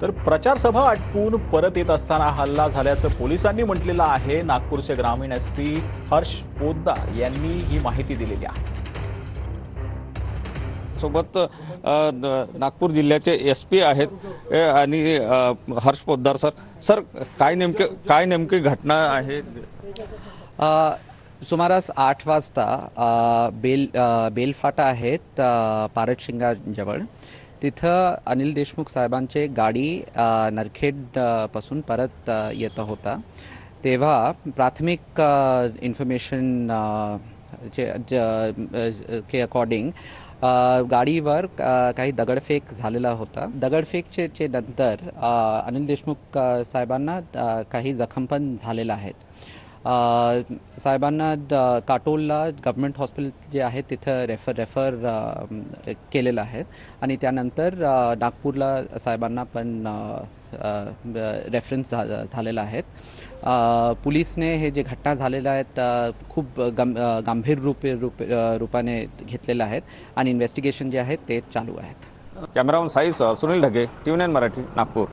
तर प्रचार सभा आटपून परत येत असताना हल्ला झाल्याचं पोलिसांनी म्हटलेलं आहे। नागपूरचे ग्रामीण एसपी हर्ष पोद्दार यांनी ही माहिती दिलेली आहे। सोबत नागपूर जिल्ह्याचे एसपी आहेत आणि हर्ष पोद्दार सर काय नेमकी घटना आहे? सुमारास 8 वाजता बेलफाटा आहेत पारतशिंगाजवळ तिथं अनिल देशमुख साहेबांचे गाडी नरखेड पासून परत येत होता तेव्हा प्राथमिक इन्फॉर्मेशन के अकॉर्डिंग गाडीवर काही दगडफेक झालेला होता। दगडफेकचे नंतर अनिल देशमुख साहेबांना काही जखम पण झालेल्या आहेत। साहेबांना काटोलला गव्हर्नमेंट हॉस्पिटल जे आहे तिथं रेफर केलेलं आहे आणि त्यानंतर नागपूरला साहेबांना पण रेफरन्स झालेला आहे। पोलिसने हे जे घटना झालेल्या आहेत खूप गंभीर रूपाने घेतलेलं आहेत आणि इन्व्हेस्टिगेशन जे आहे ते चालू आहेत। Cameraman size Sunil Dhage, TV9 Marathi, Nagpur.